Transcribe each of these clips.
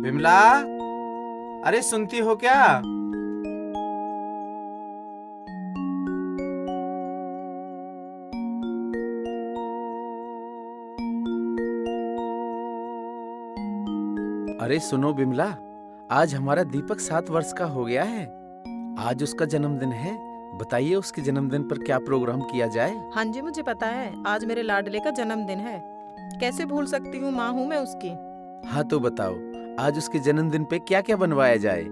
बिमला, अरे सुनती हो क्या? अरे सुनो बिमला, आज हमारा दीपक 7 वर्ष का हो गया है। आज उसका जन्मदिन है। बताइए उसके जन्मदिन पर क्या प्रोग्राम किया जाए? हाँ जी, मुझे पता है आज मेरे लाडले का जन्मदिन है। कैसे भूल सकती हूँ, माँ हूँ मैं उसकी। हाँ तो बताओ, आज उसके जन्मदिन पे क्या क्या बनवाया जाए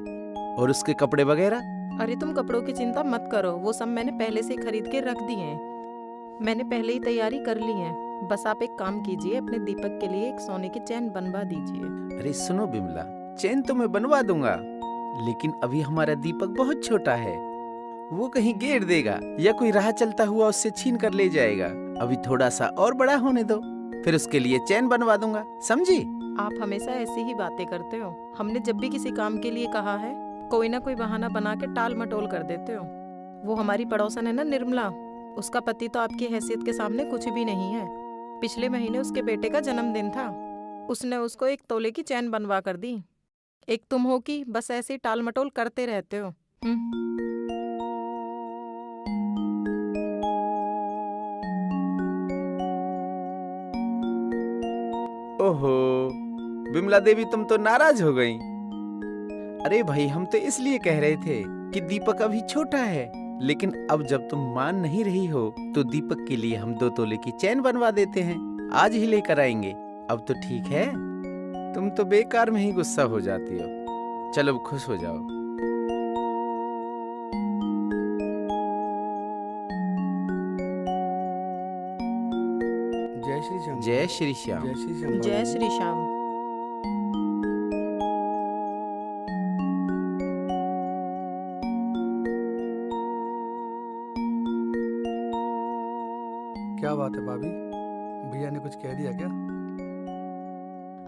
और उसके कपड़े वगैरह? अरे तुम कपड़ों की चिंता मत करो, वो सब मैंने पहले से ही खरीद के रख दी हैं। मैंने पहले ही तैयारी कर ली है। बस आप एक काम कीजिए, अपने दीपक के लिए एक सोने की चैन बनवा दीजिए। अरे सुनो बिमला, चैन तो मैं बनवा दूंगा, लेकिन अभी हमारा दीपक बहुत छोटा है। वो कहीं गिर देगा या कोई राह चलता हुआ उससे छीन कर ले जाएगा। अभी थोड़ा सा और बड़ा होने दो, फिर उसके लिए चैन बनवा दूंगा, समझी? आप हमेशा ऐसी ही बातें करते हो। हमने जब भी किसी काम के लिए कहा है, कोई ना कोई बहाना बना के टाल मटोल कर देते हो। वो हमारी पड़ोसन है ना, निर्मला, उसका पति तो आपकी हैसियत के सामने कुछ भी नहीं है। पिछले महीने उसके बेटे का जन्मदिन था, उसने उसको 1 तोले की चैन बनवा कर दी। एक तुम हो कि बस ऐसे ही टाल मटोल करते रहते हो। ओहो बिमला देवी, तुम तो नाराज हो गई। अरे भाई, हम तो इसलिए कह रहे थे कि दीपक अभी छोटा है, लेकिन अब जब तुम मान नहीं रही हो तो दीपक के लिए हम 2 तोले की चैन बनवा देते हैं। आज ही लेकर आएंगे। अब तो ठीक है, तुम तो बेकार में ही गुस्सा हो जाती हो। चलो अब खुश हो जाओ। जय श्री श्याम। जय श्री श्याम। जय श्री श्याम। जय श्री श्याम। क्या बात है भाभी, भैया ने कुछ कह दिया क्या?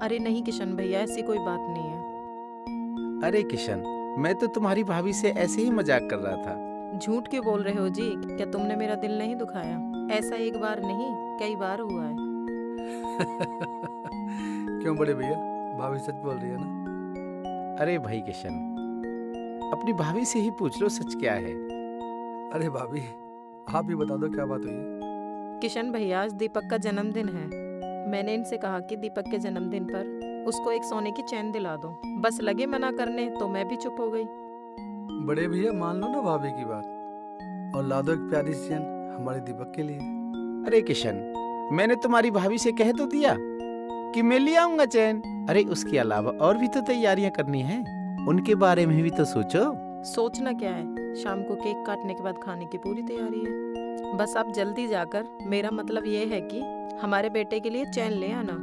अरे नहीं किशन भैया, ऐसी कोई बात नहीं है। अरे किशन, मैं तो तुम्हारी भाभी से ऐसे ही मजाक कर रहा था। झूठ क्यों बोल रहे हो जी? क्या तुमने मेरा दिल नहीं दुखाया? ऐसा एक बार नहीं, कई बार हुआ है। क्यों बड़े भैया, भाभी सच बोल रही है ना? अरे भाई किशन, अपनी भाभी से ही पूछ लो सच क्या है। अरे भाभी, आप ही बता दो क्या बात हुई है। किशन भैया, आज दीपक का जन्मदिन है। मैंने इनसे कहा कि दीपक के जन्मदिन पर उसको एक सोने की चैन दिला दो। बस लगे मना करने तो मैं भी चुप हो गई। बड़े भैया मान लो ना भाभी की बात और ला दो एक प्यारी सी चैन हमारे दीपक के लिए। अरे किशन, मैंने तुम्हारी भाभी से कह तो दिया कि मैं ले आऊंगा चैन। अरे उसके अलावा और भी तो तैयारियां करनी है, उनके बारे में भी तो सोचो। सोचना क्या है, शाम को केक काटने के बाद खाने की पूरी तैयारी है। बस आप जल्दी जाकर, मेरा मतलब ये है कि हमारे बेटे के लिए चैन ले आना।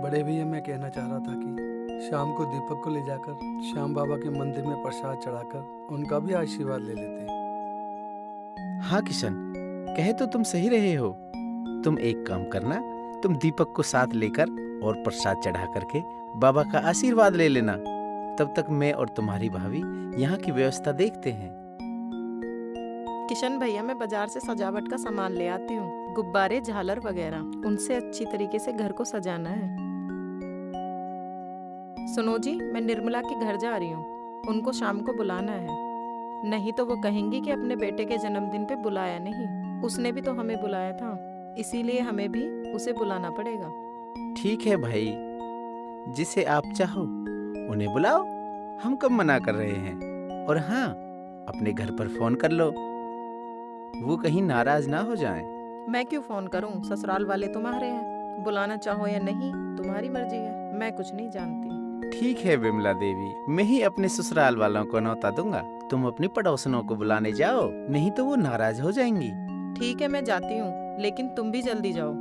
बड़े भैया, मैं कहना चाह रहा था कि शाम को दीपक को ले जाकर श्याम बाबा के मंदिर में प्रसाद चढ़ाकर उनका भी आशीर्वाद ले लेते हैं। हाँ किशन, कहे तो तुम सही रहे हो। तुम एक काम करना, तुम दीपक को साथ लेकर और प्रसाद चढ़ा करके बाबा का आशीर्वाद ले लेना। तब तक मैं और तुम्हारी भाभी यहाँ की व्यवस्था देखते हैं। किशन भैया, मैं बाजार से सजावट का सामान ले आती हूँ, गुब्बारे, झालर वगैरह। उनसे अच्छी तरीके से घर को सजाना है। सुनो जी, मैं निर्मला के घर जा रही हूँ, उनको शाम को बुलाना है। नहीं तो वो कहेंगी कि अपने बेटे के जन्मदिन पे बुलाया नहीं। उसने भी तो हमें बुलाया था, इसीलिए हमें भी उसे बुलाना पड़ेगा। ठीक है भाई, जिसे आप चाहो उन्हें बुलाओ, हम कब मना कर रहे हैं। और हाँ, अपने घर पर फोन कर लो, वो कहीं नाराज ना हो जाएं। मैं क्यों फोन करूं? ससुराल वाले तुम्हारे हैं, बुलाना चाहो या नहीं तुम्हारी मर्जी है, मैं कुछ नहीं जानती। ठीक है बिमला देवी, मैं ही अपने ससुराल वालों को न्योता दूंगा। तुम अपनी पड़ोसनों को बुलाने जाओ, नहीं तो वो नाराज हो जाएंगी। ठीक है, मैं जाती हूँ, लेकिन तुम भी जल्दी जाओ।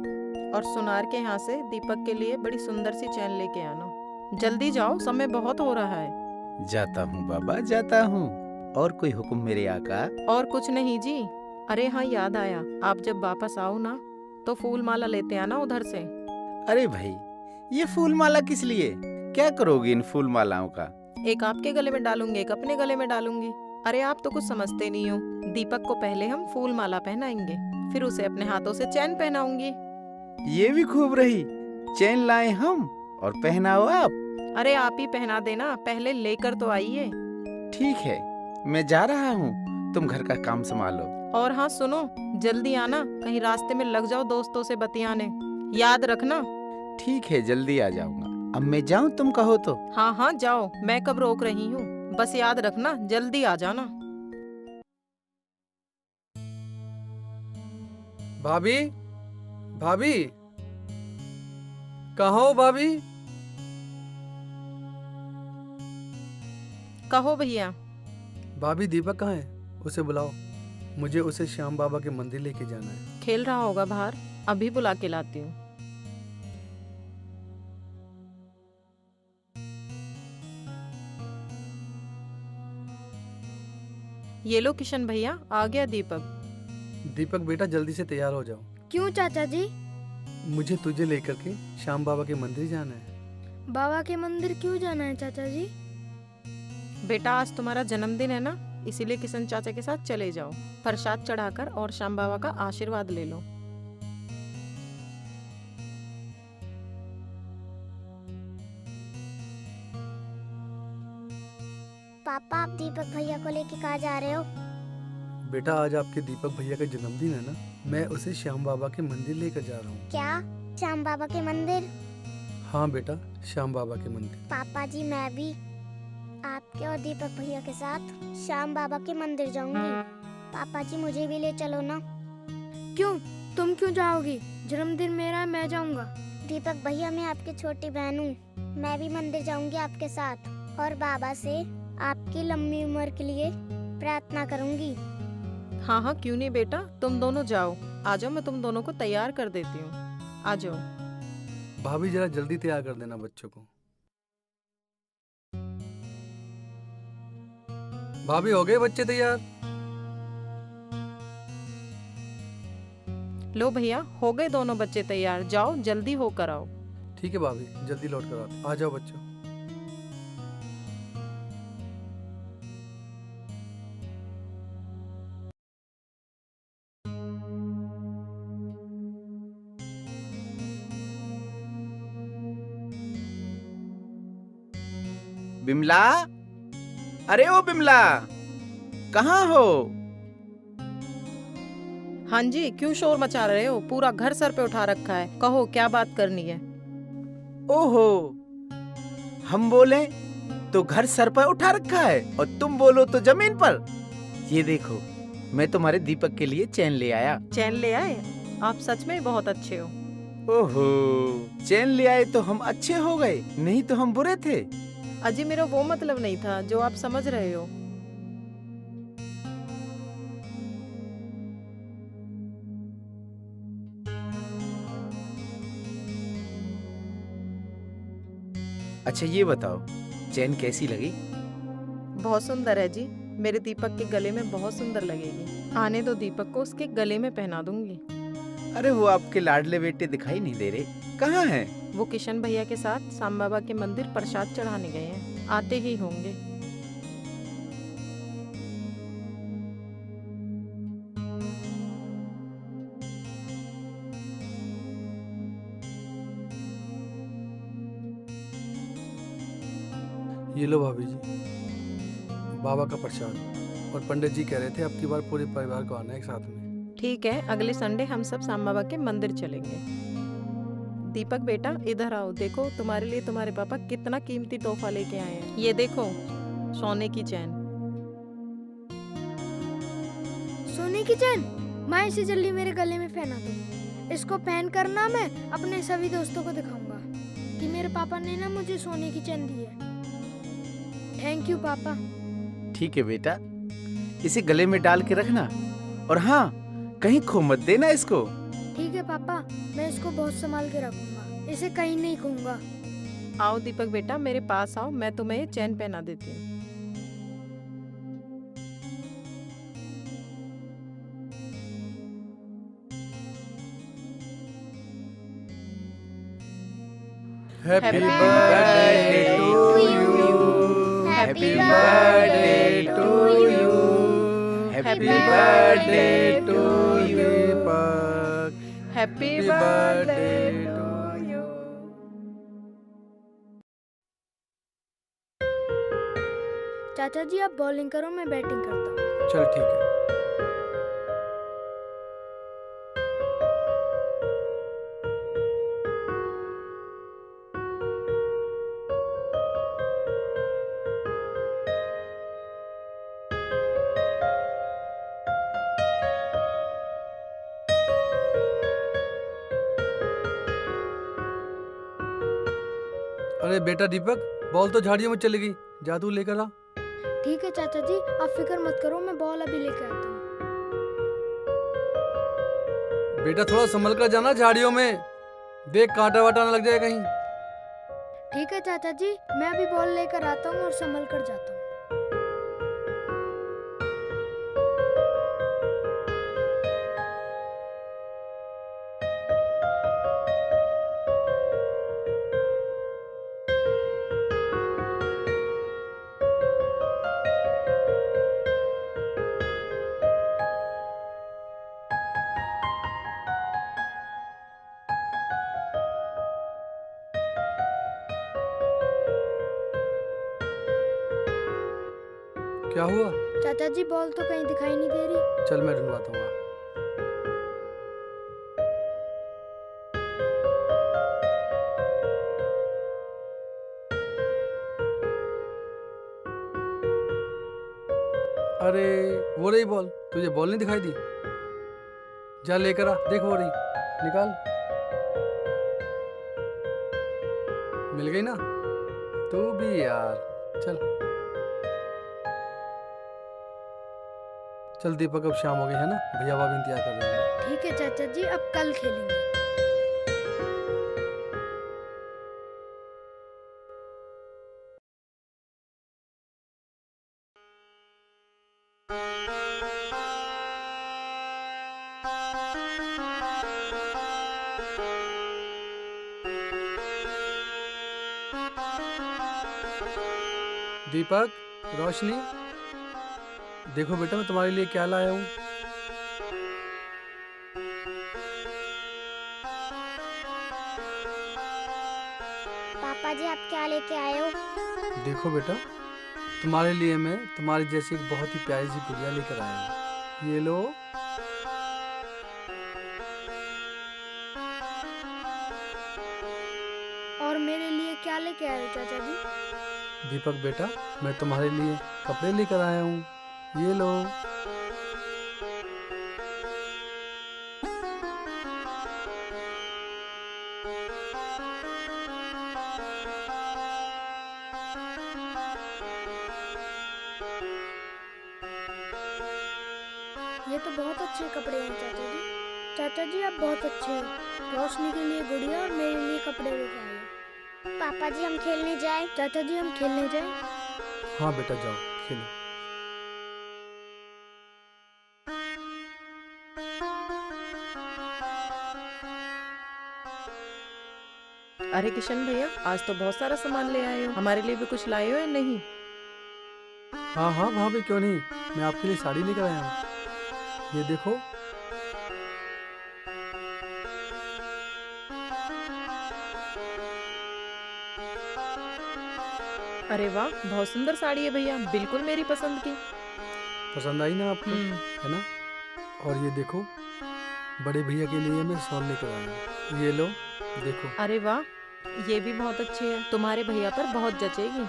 और सुनार के यहाँ से दीपक के लिए बड़ी सुंदर सी चैन लेके आना। जल्दी जाओ, समय बहुत हो रहा है। जाता हूँ बाबा, जाता हूँ। और कोई हुक्म मेरे आका? और कुछ नहीं जी। अरे हाँ, याद आया, आप जब वापस आओ ना तो फूल माला लेते आना उधर से। अरे भाई, ये फूल माला किस लिए? क्या करोगी इन फूल मालाओं का? एक आपके गले में डालूंगी, एक अपने गले में डालूंगी। अरे आप तो कुछ समझते नहीं हो। दीपक को पहले हम फूल माला पहनाएंगे, फिर उसे अपने हाथों से चैन पहनाऊंगी। ये भी खूब रही, चैन लाए हम और पहनाओ आप। अरे आप ही पहना देना, पहले लेकर तो आइए। ठीक है, मैं जा रहा हूँ, तुम घर का काम संभालो। और हाँ सुनो, जल्दी आना, कहीं रास्ते में लग जाओ दोस्तों से बतियाने, याद रखना। ठीक है, जल्दी आ जाऊंगा। अब मैं जाऊं, तुम कहो तो। हाँ हाँ जाओ, मैं कब रोक रही हूँ, बस याद रखना जल्दी आ जाना। भाभी, भाभी, कहाँ हो भाभी? कहो भैया। भाभी दीपक कहाँ है? उसे बुलाओ, मुझे उसे श्याम बाबा के मंदिर लेके जाना है। खेल रहा होगा बाहर, अभी बुला के लाती हूँ। ये लो किशन भैया, आ गया दीपक। दीपक बेटा जल्दी से तैयार हो जाओ, क्यों चाचा जी? मुझे तुझे लेकर के श्याम बाबा के मंदिर जाना है। बाबा के मंदिर क्यों जाना है चाचा जी? बेटा आज तुम्हारा जन्मदिन है ना, इसीलिए किशन चाचा के साथ चले जाओ, प्रसाद चढ़ाकर और श्याम बाबा का आशीर्वाद ले लो। पापा, आप दीपक भैया को लेके कहाँ जा रहे हो? बेटा आज आपके दीपक भैया का जन्मदिन है ना, मैं उसे श्याम बाबा के मंदिर लेकर जा रहा हूँ। क्या, श्याम बाबा के मंदिर? हाँ बेटा, श्याम बाबा के मंदिर। पापा जी, मैं भी आपके और दीपक भैया के साथ श्याम बाबा के मंदिर जाऊंगी। पापा जी मुझे भी ले चलो ना। क्यों, तुम क्यों जाओगी? जन्मदिन मेरा है, मैं जाऊंगा। दीपक भैया, मैं आपकी छोटी बहन हूँ, मैं भी मंदिर जाऊंगी आपके साथ, और बाबा से आपकी लंबी उम्र के लिए प्रार्थना करूंगी। हाँ हाँ क्यों नहीं बेटा, तुम दोनों जाओ, आ जाओ, मैं तुम दोनों को तैयार कर देती हूँ, आ जाओ। भाभी जरा जल्दी तैयार कर देना बच्चों को। भाभी हो गए बच्चे तैयार? लो भैया, हो गए दोनों बच्चे तैयार, जाओ जल्दी होकर आओ। ठीक है भाभी, जल्दी लौट कर आते। आ जाओ बच्चों। बिमला, अरे ओ बिमला, कहाँ हो? हाँ जी, क्यों शोर मचा रहे हो, पूरा घर सर पे उठा रखा है, कहो क्या बात करनी है। ओहो, हम बोले तो घर सर पर उठा रखा है और तुम बोलो तो जमीन पर। ये देखो, मैं तुम्हारे दीपक के लिए चैन ले आया। चैन ले आए? आप सच में बहुत अच्छे हो। ओहो, चैन ले आए तो हम अच्छे हो गए, नहीं तो हम बुरे थे। अजी मेरा वो मतलब नहीं था जो आप समझ रहे हो। अच्छा ये बताओ, चैन कैसी लगी? बहुत सुंदर है जी, मेरे दीपक के गले में बहुत सुंदर लगेगी। आने दो दीपक को, उसके गले में पहना दूंगी। अरे वो आपके लाडले बेटे दिखाई नहीं दे रहे, कहाँ हैं? वो किशन भैया के साथ साम बाबा के मंदिर प्रसाद चढ़ाने गए हैं, आते ही होंगे। ये लो भाभी जी, बाबा का प्रसाद। और पंडित जी कह रहे थे अब की बार पूरे परिवार को आना है एक साथ में। ठीक है, अगले संडे हम सब साम बाबा के मंदिर चलेंगे। दीपक बेटा इधर आओ, देखो तुम्हारे लिए तुम्हारे पापा कितना कीमती तोहफा लेके आए हैं। ये देखो, सोने की चैन। सोने की चैन? माँ इसे जल्दी मेरे गले में पहना दो। इसको पहन कर ना मैं अपने सभी दोस्तों को दिखाऊंगा कि मेरे पापा ने ना मुझे सोने की चैन दी है। थैंक यू पापा। ठीक है बेटा, इसे गले में डाल के रखना, और हाँ, कहीं खो मत देना इसको। ठीक है पापा, मैं इसको बहुत संभाल के रखूंगा, इसे कहीं नहीं खोऊंगा। आओ दीपक बेटा मेरे पास आओ, मैं तुम्हें ये चैन पहना देती हूँ। Happy Happy birthday to you, Happy birthday to you, Happy birthday to you, Deepak, happy Happy birthday birthday to चाचा जी आप बॉलिंग करो, मैं बैटिंग करता हूँ। चल ठीक है। अरे बेटा दीपक, बॉल तो झाड़ियों में चली गई, जा तू लेकर आ। ठीक है चाचा जी, आप फिक्र मत करो, मैं बॉल अभी लेके आता हूँ। बेटा थोड़ा संभल कर जाना झाड़ियों में, देख कांटा वाटा ना लग जाए कहीं। ठीक है चाचा जी, मैं अभी बॉल लेकर आता हूँ और संभल कर जाता हूँ। क्या हुआ? चाचा जी बॉल तो कहीं दिखाई नहीं दे रही। चल मैं ढूंढवाता हूँ। अरे वो रही बॉल, तुझे बॉल नहीं दिखाई दी? जा लेकर आ, देख वो रही, निकाल। मिल गई ना? तू भी यार, चल चल दीपक, अब शाम हो गई है ना, भैया भाभी इंतजार कर रहे हैं। ठीक है चाचा जी, अब कल खेलेंगे। दीपक, रोशनी, देखो बेटा मैं तुम्हारे लिए क्या लाया हूँ। पापा जी आप क्या लेके आए हो? देखो बेटा, तुम्हारे लिए मैं तुम्हारी जैसी एक बहुत ही प्यारी सी गुड़िया लेकर आया हूँ। ये लो। और मेरे लिए क्या लेके आए हो चाचा जी? दीपक बेटा, मैं तुम्हारे लिए कपड़े लेकर आया हूँ, ये लो। ये तो बहुत अच्छे कपड़े हैं चाचा जी। चाचा जी आप बहुत अच्छे हो। रोशनी के लिए गुड़िया और मेरे लिए कपड़े लेके आए हो। पापा जी हम खेलने जाए? चाचा जी हम खेलने जाएं? हाँ बेटा जाओ खेलो। अरे किशन भैया, आज तो बहुत सारा सामान ले आए हो, हमारे लिए भी कुछ लाए हो या नहीं? हाँ हाँ भाभी, क्यों नहीं, मैं आपके लिए साड़ी लेकर आया हूँ, ये देखो। अरे वाह, बहुत सुंदर साड़ी है भैया, बिल्कुल मेरी पसंद की। पसंद आई ना आपको, है ना? और ये देखो, बड़े भैया के लिए मैं शॉल लेकर आया हूँ, ये लो देखो। अरे वाह, ये भी बहुत अच्छी है, तुम्हारे भैया पर बहुत जचेगी।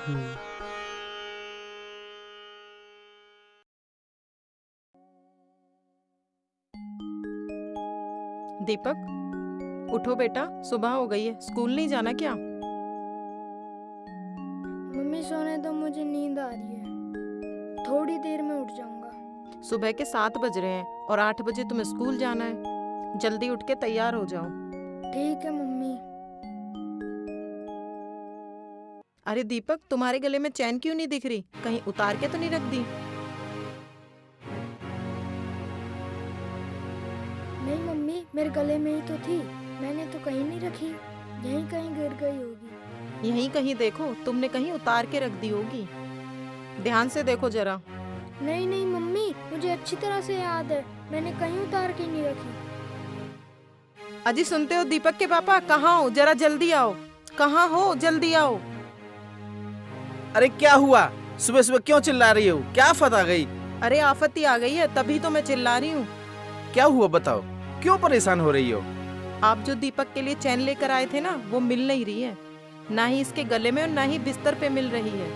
दीपक उठो बेटा, सुबह हो गई है, स्कूल नहीं जाना क्या? मम्मी सोने दो, मुझे नींद आ रही है, थोड़ी देर में उठ जाऊंगा। सुबह के 7 बज रहे हैं और 8 बजे तुम्हें स्कूल जाना है, जल्दी उठ के तैयार हो जाओ। ठीक है मम्मी। अरे दीपक, तुम्हारे गले में चैन क्यों नहीं दिख रही? कहीं उतार के तो नहीं रख दी? नहीं मम्मी, मेरे गले में ही तो थी, मैंने तो कहीं नहीं रखी, यहीं कहीं गिर गई होगी। यहीं कहीं देखो, तुमने कहीं उतार के रख दी होगी, ध्यान से देखो जरा। नहीं नहीं मम्मी, मुझे अच्छी तरह से याद है, मैंने कहीं उतार के नहीं रखी। अजी सुनते हो दीपक के पापा, कहाँ हो? जरा जल्दी आओ, कहाँ हो? जल्दी आओ। अरे क्या हुआ? सुबह सुबह क्यों चिल्ला रही हो? क्या आफत आ गई? अरे आफत ही आ गई है, तभी तो मैं चिल्ला रही हूँ। क्या हुआ बताओ, क्यों परेशान हो रही हो? आप जो दीपक के लिए चैन लेकर आए थे ना, वो मिल नहीं रही है। ना ही इसके गले में और ना ही बिस्तर पे मिल रही है।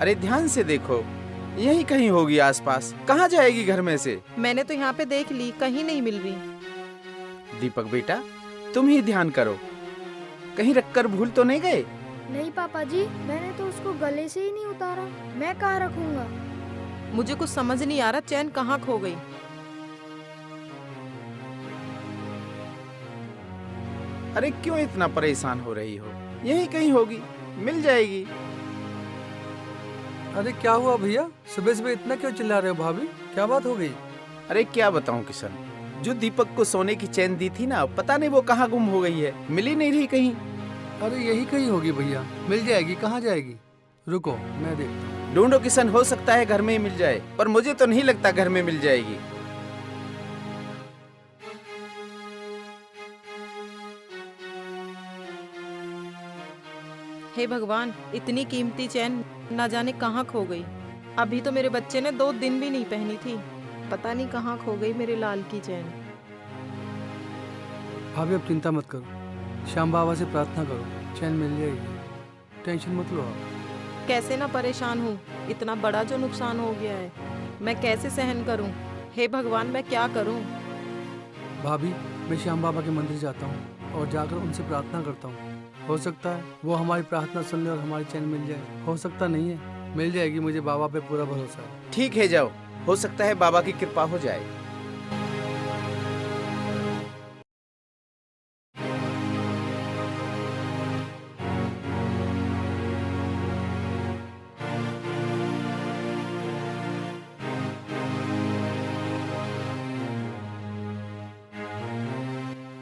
अरे ध्यान से देखो, यही कहीं होगी आसपास। कहाँ जाएगी घर में से? मैंने तो यहाँ पे देख ली, कहीं नहीं मिल रही। दीपक बेटा, तुम ही ध्यान करो, कहीं रखकर भूल तो नहीं गए? नहीं पापा जी, मैंने तो उसको गले से ही नहीं उतारा। मैं कहाँ रखूंगा? मुझे कुछ समझ नहीं आ रहा, चैन कहाँ खो गई। अरे क्यों इतना परेशान हो रही हो? यही कहीं होगी, मिल जाएगी। अरे क्या हुआ भैया, सुबह सुबह इतना क्यों चिल्ला रहे हो भाभी? क्या बात हो गई? अरे क्या बताऊं किशन, जो दीपक को सोने की चैन दी थी ना, पता नहीं वो कहाँ गुम हो गई है, मिल ही नहीं रही कहीं। अरे यही कहीं होगी भैया, मिल जाएगी। कहाँ जाएगी? रुको मैं देखता हूँ। ढूंढो किशन, हो सकता है घर में ही मिल जाए, पर मुझे तो नहीं लगता घर में मिल जाएगी। हे भगवान, इतनी कीमती चैन ना जाने कहाँ खो गई। अभी तो मेरे बच्चे ने 2 दिन भी नहीं पहनी थी, पता नहीं कहाँ खो गई मेरे लाल की चैन। भाभी अब चिंता मत करो, श्याम बाबा से प्रार्थना करो, चैन मिल जाएगी। टेंशन मत लो आप। कैसे ना परेशान हूँ, इतना बड़ा जो नुकसान हो गया है, मैं कैसे सहन करूँ। हे भगवान, मैं क्या करूँ। भाभी मैं श्याम बाबा के मंदिर जाता हूँ और जाकर उनसे प्रार्थना करता हूँ। हो सकता है वो हमारी प्रार्थना सुन ले और हमारी चैन मिल जाए। हो सकता नहीं है, मिल जाएगी। मुझे बाबा पे पूरा भरोसा है। ठीक है, जाओ, हो सकता है बाबा की कृपा हो जाए।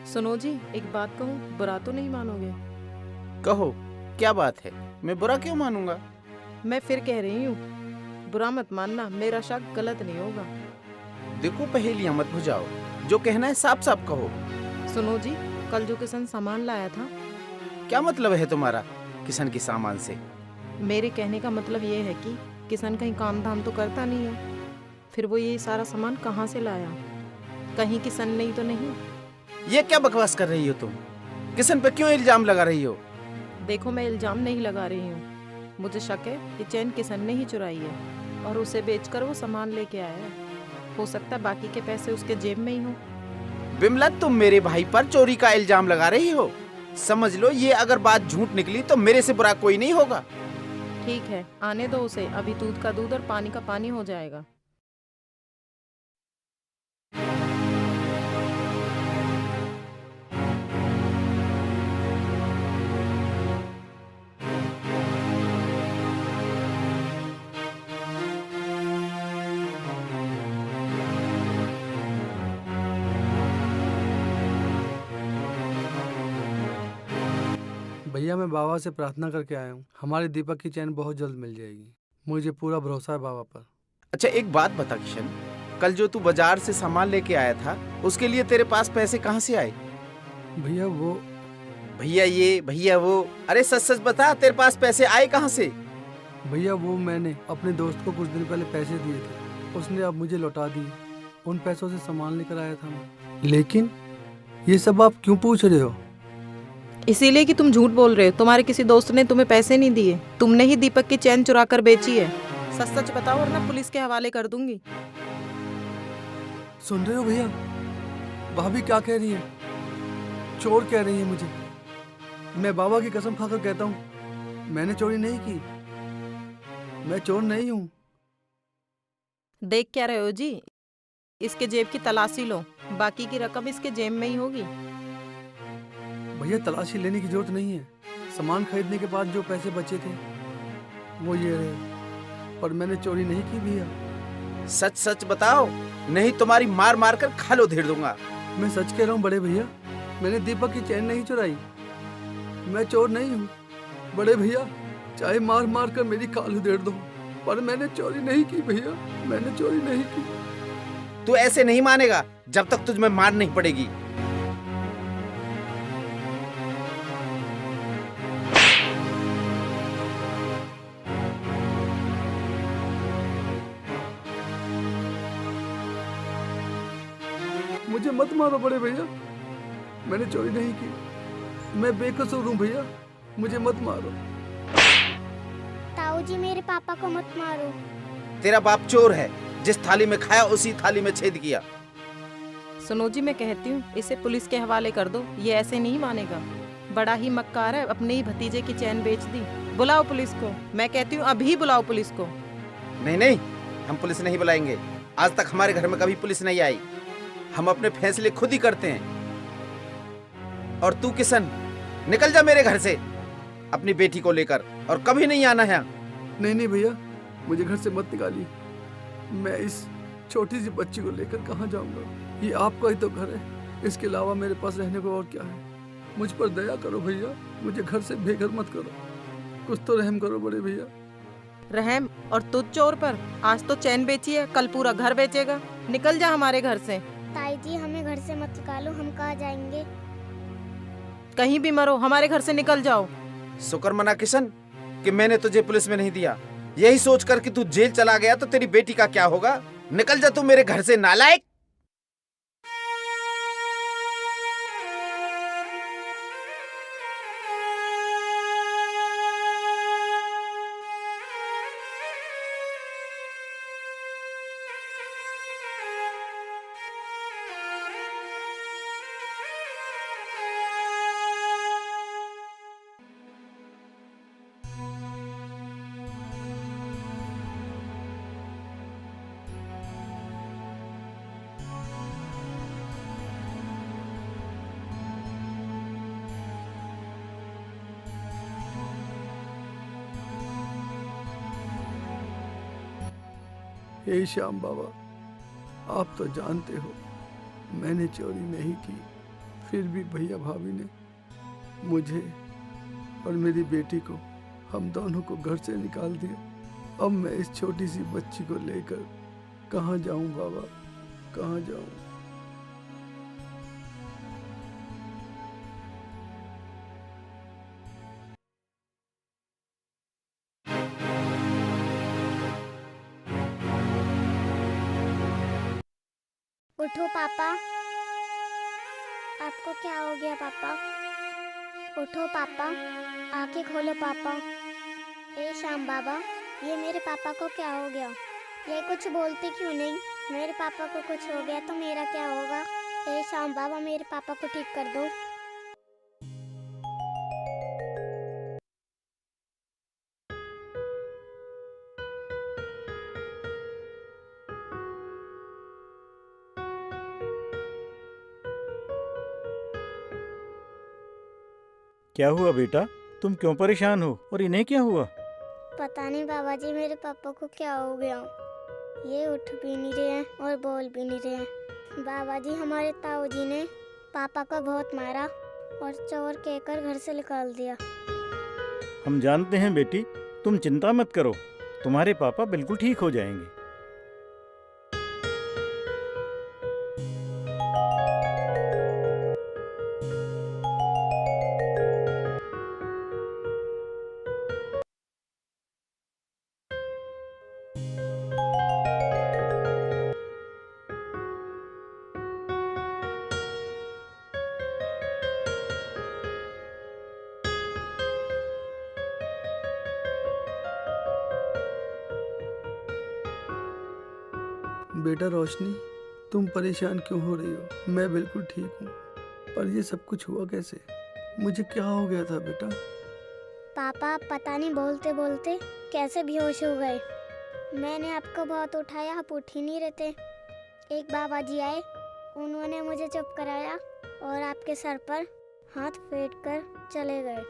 सुनो जी, एक बात कहूँ, बुरा तो नहीं मानोगे? कहो, क्या बात है? मैं बुरा क्यों मानूंगा? मैं फिर कह रही हूँ, बुरा मत मानना, मेरा शक गलत नहीं होगा। देखो, पहेलियां मत बुझाओ, जो कहना है साफ साफ कहो। सुनो जी, कल जो किशन सामान लाया था। क्या मतलब है तुम्हारा किशन के सामान से? मेरे कहने का मतलब ये है कि किशन कहीं काम धाम तो करता नहीं है, फिर वो ये सारा सामान कहाँ से लाया? कहीं किशन नहीं तो नहीं? ये क्या बकवास कर रही हो तुम? किशन पे क्यों इल्जाम लगा रही हो? देखो, मैं इल्जाम नहीं लगा रही हूँ, मुझे शक है कि चैन किशन ने ही चुराई है और उसे बेचकर वो सामान लेके आया है। हो सकता है बाकी के पैसे उसके जेब में ही हो। बिमला, तुम मेरे भाई पर चोरी का इल्जाम लगा रही हो। समझ लो, ये अगर बात झूठ निकली तो मेरे से बुरा कोई नहीं होगा। ठीक है, आने दो उसे, अभी दूध का दूध और पानी का पानी हो जाएगा। भैया मैं बाबा से प्रार्थना करके आया हूँ, हमारे दीपक की चैन बहुत जल्द मिल जाएगी। मुझे पूरा भरोसा है बाबा पर। अच्छा, एक बात बता किशन, कल जो तू बाजार से सामान लेके आया था, उसके लिए तेरे पास पैसे कहाँ से आए? भैया वो भैया ये, भैया वो, अरे सच सच बता, तेरे पास पैसे आए कहाँ से? भैया वो मैंने अपने दोस्त को कुछ दिन पहले पैसे दिए थे, उसने अब मुझे लौटा दिए। उन पैसों से सामान लेकर आया था मैं। लेकिन ये सब आप क्यों पूछ रहे हो? इसीलिए कि तुम झूठ बोल रहे हो। तुम्हारे किसी दोस्त ने तुम्हें पैसे नहीं दिए, तुमने ही दीपक की चैन चुरा कर बेची है। सच सच बताओ वरना पुलिस के हवाले कर दूंगी। सुन रहे हो भैया, भाभी क्या कह रही है? चोर कह रही है मुझे। मैं बाबा की कसम खाकर कहता हूँ, मैंने चोरी नहीं की, मैं चोर नहीं हूँ। देख क्या रहे हो जी? इसके जेब की तलाशी लो, बाकी की रकम इसके जेब में ही होगी। भैया तलाशी लेने की जरूरत नहीं है, सामान खरीदने के बाद जो पैसे बचे थे वो ये रहे, पर मैंने चोरी नहीं की भैया। सच सच बताओ, नहीं तुम्हारी मार मार कर खाल उधेड़ दूंगा। मैं सच कह रहा हूँ बड़े भैया, मैंने दीपक की चैन नहीं चुराई, मैं चोर नहीं हूँ। बड़े भैया चाहे मार मार कर मेरी खाल उधेड़ दो, पर मैंने चोरी नहीं की भैया, मैंने चोरी नहीं की। तू ऐसे नहीं मानेगा जब तक तुझ में मार नहीं पड़ेगी। मुझे मत मारो बड़े भैया, मैंने चोरी नहीं की, मैं बेकसूर हूँ भैया, मुझे मत मारो। ताऊ जी मेरे पापा को मत मारो। तेरा बाप चोर है, जिस थाली में खाया उसी थाली में छेद किया। सुनो जी, मैं कहती हूँ इसे पुलिस के हवाले कर दो, ये ऐसे नहीं मानेगा। बड़ा ही मक्कार है, अपने ही भतीजे की चैन बेच दी। बुलाओ पुलिस को, मैं कहती हूँ अभी बुलाओ पुलिस को। नहीं नहीं, हम पुलिस नहीं बुलाएंगे। आज तक हमारे घर में कभी पुलिस नहीं आई। हम अपने फैसले खुद ही करते हैं। और तू किशन, निकल जा मेरे घर से अपनी बेटी को लेकर, और कभी नहीं आना है। नहीं नहीं भैया, मुझे घर से मत निकालिए, मैं इस छोटी सी बच्ची को लेकर कहाँ जाऊंगा? ये आपका ही तो घर है, इसके अलावा मेरे पास रहने को और क्या है? मुझ पर दया करो भैया, मुझे घर से बेघर मत करो, कुछ तो रहम करो बड़े भैया। रहम? और तुझ चोर पर? आज तो चैन बेची है, कल पूरा घर बेचेगा। निकल जा हमारे घर से। ताई जी हमें घर से मत निकालो, हम कहाँ जाएंगे? कहीं भी मरो, हमारे घर से निकल जाओ। शुक्र मना किशन कि मैंने तुझे पुलिस में नहीं दिया। यही सोचकर कि तू जेल चला गया तो तेरी बेटी का क्या होगा। निकल जा तू मेरे घर से, नालायक। हे श्याम बाबा, आप तो जानते हो मैंने चोरी नहीं की, फिर भी भैया भाभी ने मुझे और मेरी बेटी को, हम दोनों को घर से निकाल दिया। अब मैं इस छोटी सी बच्ची को लेकर कहाँ जाऊं बाबा, कहाँ जाऊं? उठो पापा, आपको क्या हो गया पापा? उठो पापा, आंखें खोलो पापा। ए श्याम बाबा, ये मेरे पापा को क्या हो गया? ये कुछ बोलते क्यों नहीं? मेरे पापा को कुछ हो गया तो मेरा क्या होगा? ए श्याम बाबा, मेरे पापा को ठीक कर दो। क्या हुआ बेटा, तुम क्यों परेशान हो? और इन्हें क्या हुआ? पता नहीं बाबा जी, मेरे पापा को क्या हो गया। ये उठ भी नहीं रहे हैं और बोल भी नहीं रहे हैं। बाबा जी, हमारे ताऊ जी ने पापा को बहुत मारा और चोर कहकर घर से निकाल दिया। हम जानते हैं बेटी, तुम चिंता मत करो, तुम्हारे पापा बिल्कुल ठीक हो जाएंगे। बेटा रोशनी, तुम परेशान क्यों हो रही हो? मैं बिल्कुल ठीक हूँ, पर ये सब कुछ हुआ कैसे? मुझे क्या हो गया था बेटा? पापा पता नहीं बोलते बोलते कैसे बेहोश हो गए। मैंने आपको बहुत उठाया, आप उठ ही नहीं रहते। एक बाबा जी आए, उन्होंने मुझे चुप कराया और आपके सर पर हाथ फेर कर चले गए।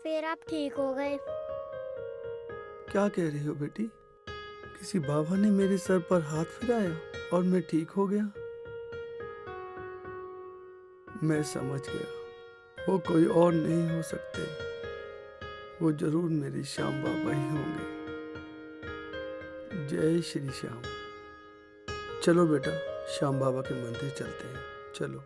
फिर आप ठीक हो गए। क्या कह रही हो बेटी? किसी बाबा ने मेरे सर पर हाथ फिराया और मैं ठीक हो गया? मैं समझ गया, वो कोई और नहीं हो सकते, वो जरूर मेरे श्याम बाबा ही होंगे। जय श्री श्याम। चलो बेटा, श्याम बाबा के मंदिर चलते हैं, चलो।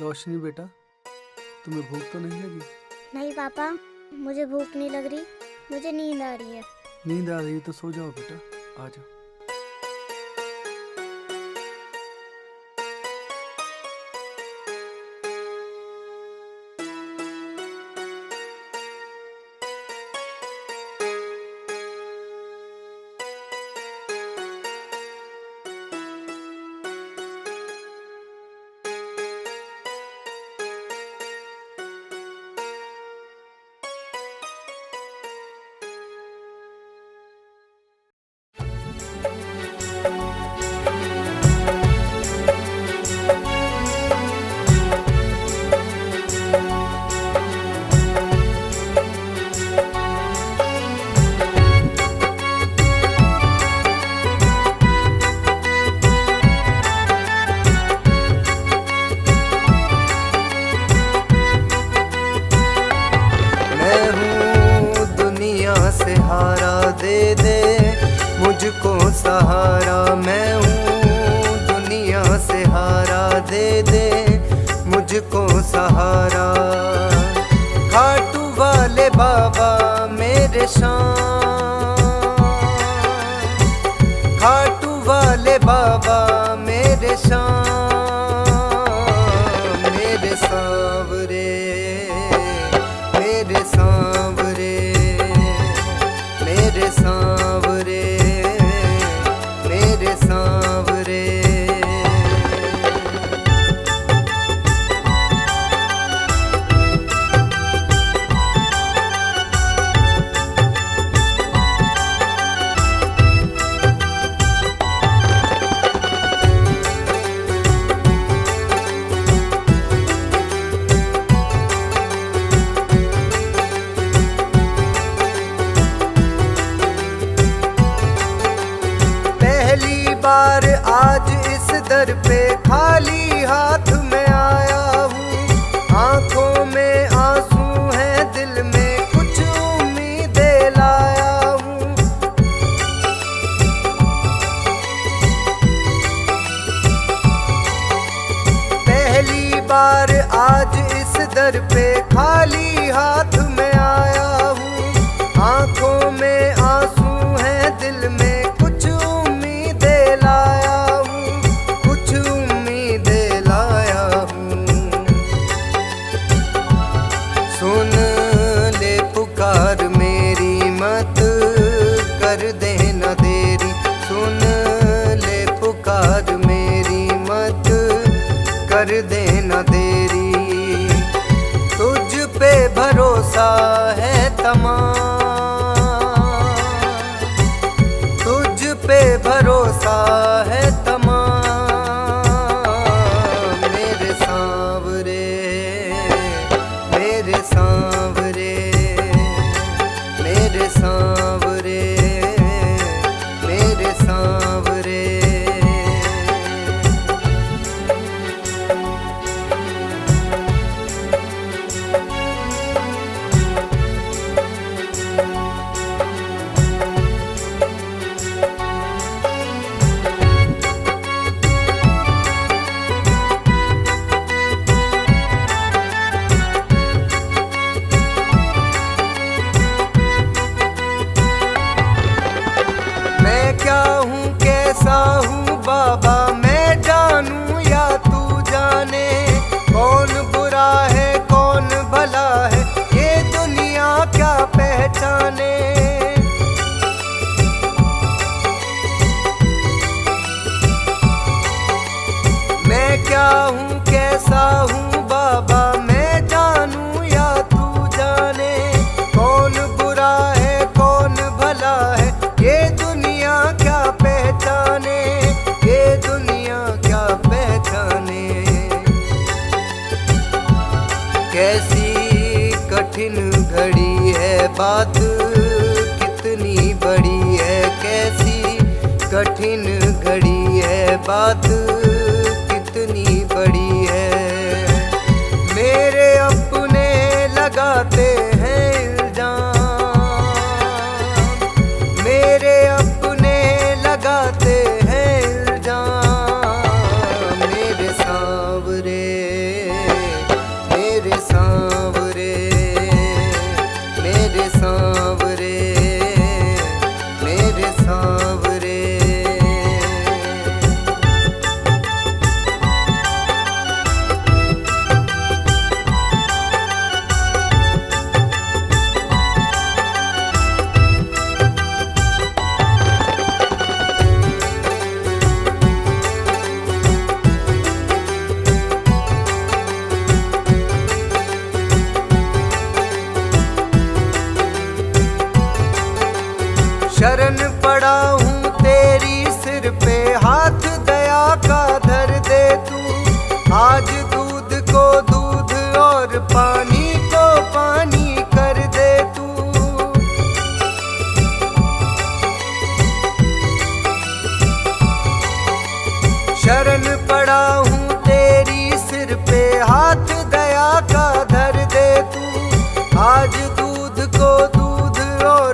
रोशनी बेटा, तुम्हें भूख तो नहीं लगी? नहीं पापा, मुझे भूख नहीं लग रही, मुझे नींद आ रही है। नींद आ रही है तो सो जाओ बेटा, आ जाओ। मैं हूँ दुनिया से हारा, दे दे मुझको सहारा। मैं हूँ दुनिया से हारा, दे दे मुझको सहारा। खाटू वाले बाबा मेरे शान, खाटू वाले बाबा मेरे शान, मेरे सांवरे, मेरे सांवरे, मेरे सांवरे, मेरे सांवरे। पहली बार आज इस दर पे खाली हाथ में आया हूँ। आंखों में आंसू हैं, दिल में कुछ उम्मीदें लाया हूँ। पहली बार आज इस दर पे खाली हाथ में आया हूँ। आंखों में आंसू हैं, दिल में कुछ उम्मीदें लाया हूँ, कुछ उम्मीदें लाया हूँ। सुन ले पुकार मेरी, मत कर देना देरी। सुन ले पुकार मेरी, मत कर देना देरी। तुझ पे भरोसा है तमाम, तुझ पे भरोसा है तमाम। मेरे सांवरे, मेरे सांवरे, मेरे सांवरे, मेरे सांवरे। मैं क्या हूँ, कैसा हूँ बाबा, मैं जानूँ या तू जाने। कौन बुरा है कौन भला है, ये दुनिया क्या पहचाने। मैं क्या हूँ, कैसा हूँ बाबा, मैं जानूँ या तू जाने। कौन बुरा है कौन भला है, ये दुनिया क्या पहचाने, ये दुनिया क्या पहचाने। कैसी कठिन घड़ी है, बात कितनी बड़ी है। कैसी कठिन घड़ी है, बात कितनी बड़ी है। मेरे अपने लगाते हैं इल्जाम, मेरे अपने लगाते हैं इल्जाम। मेरे सांवरे,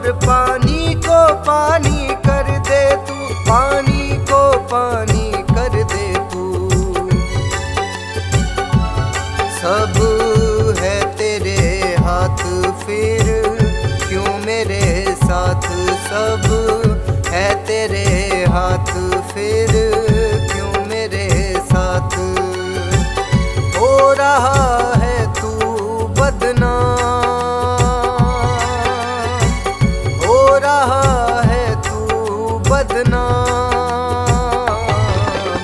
और पानी को पानी कर दे तू, पानी को पानी कर दे तू। सब है तेरे हाथ, फिर क्यों मेरे साथ, सब है तेरे हाथ, फिर क्यों मेरे साथ। हो रहा है तू बदनाम, हो रहा है तू बदनाम।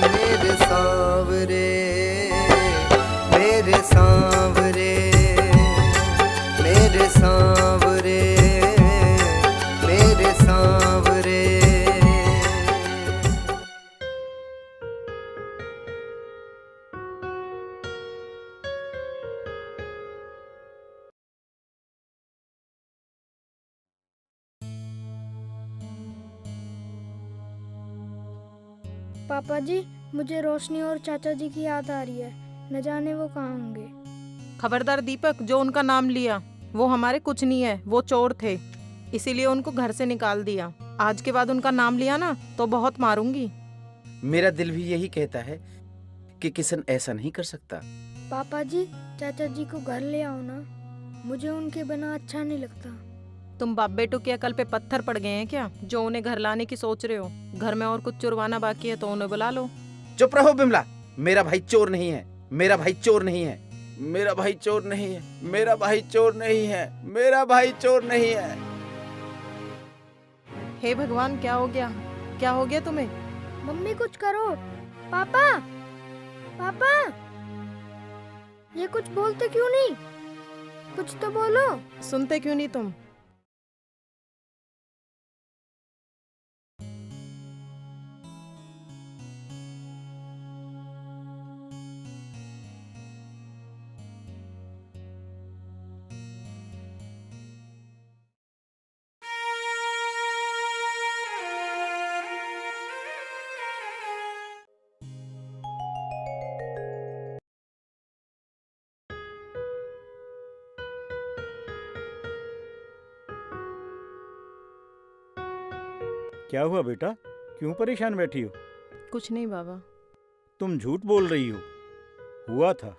मेरे सांवरे, मेरे सांवरे, मेरे सांवरे, मेरे सांवरे। पापा जी, मुझे रोशनी और चाचा जी की याद आ रही है। न जाने वो कहाँ होंगे। खबरदार दीपक, जो उनका नाम लिया वो हमारे कुछ नहीं है, वो चोर थे, इसीलिए उनको घर से निकाल दिया। आज के बाद उनका नाम लिया ना तो बहुत मारूंगी। मेरा दिल भी यही कहता है कि किशन ऐसा नहीं कर सकता। पापा जी, चाचा जी को घर ले आओ ना, मुझे उनके बिना अच्छा नहीं लगता। तुम बाप बेटों की अकल पे पत्थर पड़ गए हैं क्या, जो उन्हें घर लाने की सोच रहे हो? घर में और कुछ चुरवाना बाकी है तो उन्हें बुला लो। चुप रहो बिमला, मेरा भाई चोर नहीं है, मेरा भाई चोर नहीं है, मेरा भाई चोर नहीं है, मेरा भाई चोर नहीं है, मेरा भाई चोर नहीं है। हे भगवान, क्या हो गया, क्या हो गया तुम्हें? मम्मी कुछ करो। पापा, पापा, ये कुछ बोलते क्यों नहीं? कुछ तो बोलो। सुनते क्यों नहीं तुम? क्या हुआ बेटा, क्यों परेशान बैठी हो? कुछ नहीं बाबा। तुम झूठ बोल रही हो। हुआ था,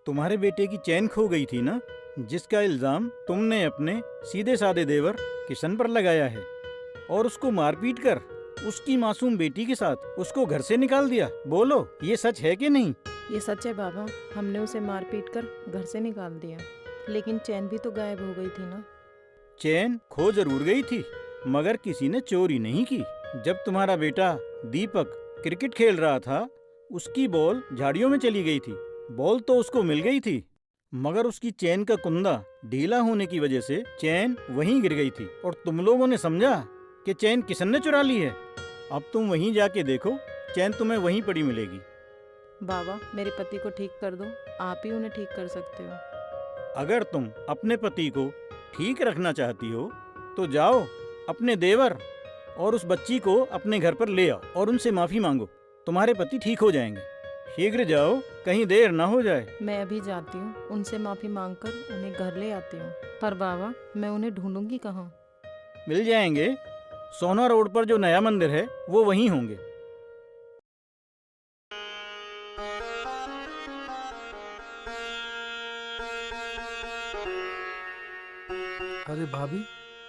तुम्हारे बेटे की चैन खो गई थी ना, जिसका इल्जाम तुमने अपने सीधे साधे देवर किशन पर लगाया है, और उसको मारपीट कर उसकी मासूम बेटी के साथ उसको घर से निकाल दिया। बोलो, ये सच है कि नहीं? ये सच है बाबा, हमने उसे मार पीट कर घर से निकाल दिया, लेकिन चैन भी तो गायब हो गई थी ना। चैन खो जरूर गई थी, मगर किसी ने चोरी नहीं की। जब तुम्हारा बेटा दीपक क्रिकेट खेल रहा था, उसकी बॉल झाड़ियों में चली गई थी। बॉल तो उसको मिल गई थी, मगर उसकी चैन का कुंदा ढीला होने की वजह से चैन वहीं गिर गई थी, और तुम लोगों ने समझा कि चैन किशन ने चुरा ली है। अब तुम वहीं जाके देखो, चैन तुम्हें वहीं पड़ी मिलेगी। बाबा, मेरे पति को ठीक कर दो, आप ही उन्हें ठीक कर सकते हो। अगर तुम अपने पति को ठीक रखना चाहती हो तो जाओ, अपने देवर और उस बच्ची को अपने घर पर ले आओ और उनसे माफी मांगो। तुम्हारे पति ठीक हो जाएंगे। शीघ्र जाओ, कहीं देर ना हो जाए। मैं अभी जाती हूँ, उनसे माफी मांगकर उन्हें घर ले आती हूँ। पर बाबा, मैं उन्हें ढूंढूंगी कहाँ? मिल जाएंगे। सोना रोड पर जो नया मंदिर है वो वहीं होंगे। अरे भाभी,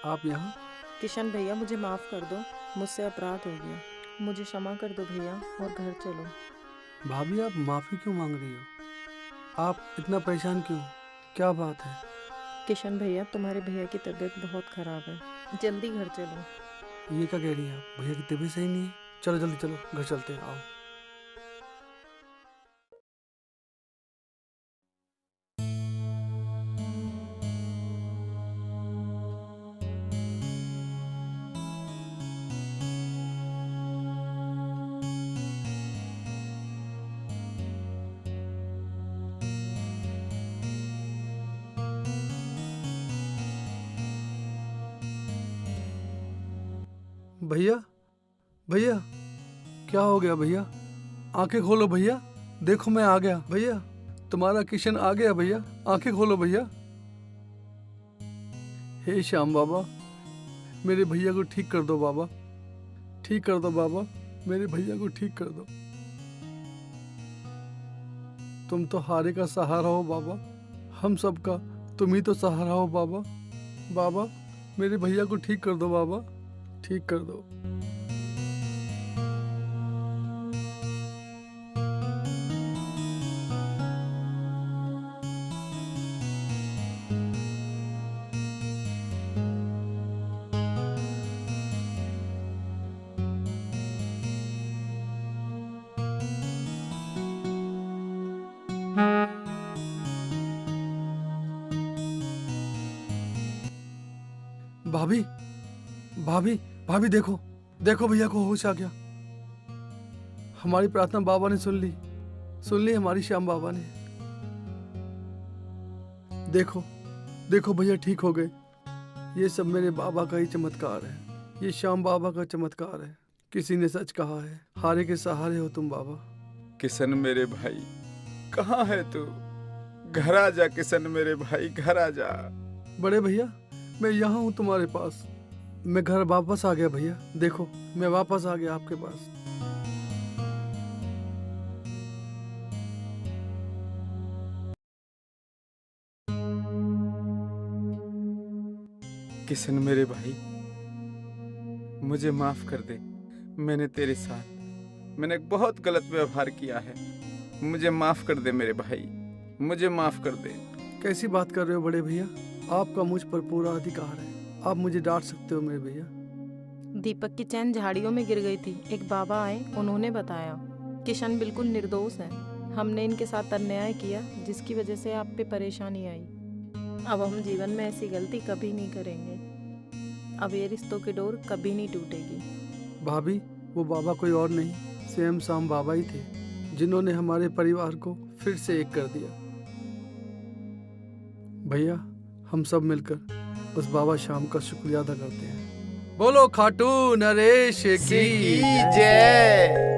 आप यहाँ? किशन भैया, मुझे माफ कर दो, मुझसे अपराध हो गया, मुझे क्षमा कर दो भैया, और घर चलो। भाभी, आप माफ़ी क्यों मांग रही हो? आप इतना परेशान क्यों? क्या बात है? किशन भैया, तुम्हारे भैया की तबीयत बहुत खराब है, जल्दी घर चलो। ये क्या कह रही हैं आप? भैया की तबीयत सही नहीं है? चलो जल्दी चलो, घर चलते हैं, आओ। भैया, भैया, क्या हो गया भैया? आंखें खोलो भैया, देखो मैं आ गया। भैया, तुम्हारा किशन आ गया भैया, आंखें खोलो भैया। हे श्याम बाबा, मेरे भैया को ठीक कर दो बाबा, ठीक कर दो बाबा, मेरे भैया को ठीक कर दो। तुम तो हारे का सहारा हो बाबा, हम सबका तुम ही तो सहारा हो बाबा। बाबा मेरे भैया को ठीक कर दो बाबा, ठीक कर दो। भाभी भाभी भाभी देखो, देखो भैया को होश आ गया। हमारी प्रार्थना बाबा ने सुन ली हमारी श्याम बाबा ने। देखो देखो भैया ठीक हो गए। ये सब मेरे बाबा का ही चमत्कार है, ये श्याम बाबा का चमत्कार है। किसी ने सच कहा है, हारे के सहारे हो तुम बाबा। किशन मेरे भाई, कहाँ है तू? घर आ जा किशन मेरे भाई, घर आ जा। बड़े भैया मैं यहाँ हूँ तुम्हारे पास, मैं घर वापस आ गया भैया। देखो मैं वापस आ गया आपके पास। किशन मेरे भाई, मुझे माफ कर दे। मैंने तेरे साथ एक बहुत गलत व्यवहार किया है। मुझे माफ कर दे मेरे भाई, मुझे माफ कर दे। कैसी बात कर रहे हो बड़े भैया, आपका मुझ पर पूरा अधिकार है, आप मुझे डांट सकते हो मेरे भैया। दीपक की चैन झाड़ियों में गिर गई थी। एक बाबा आए, उन्होंने बताया किशन बिल्कुल निर्दोष है। हमने इनके साथ अन्याय किया जिसकी वजह से आप पे परेशानी आई। अब हम जीवन में ऐसी गलती कभी नहीं करेंगे। अब ये रिश्तों की डोर कभी नहीं टूटेगी। भाभी वो बाबा कोई और नहीं, स्वयं शाम बाबा ही थे, जिन्होंने हमारे परिवार को फिर से एक कर दिया। भैया हम सब मिलकर उस बाबा श्याम का शुक्रिया अदा करते हैं। बोलो खाटू नरेश की जय।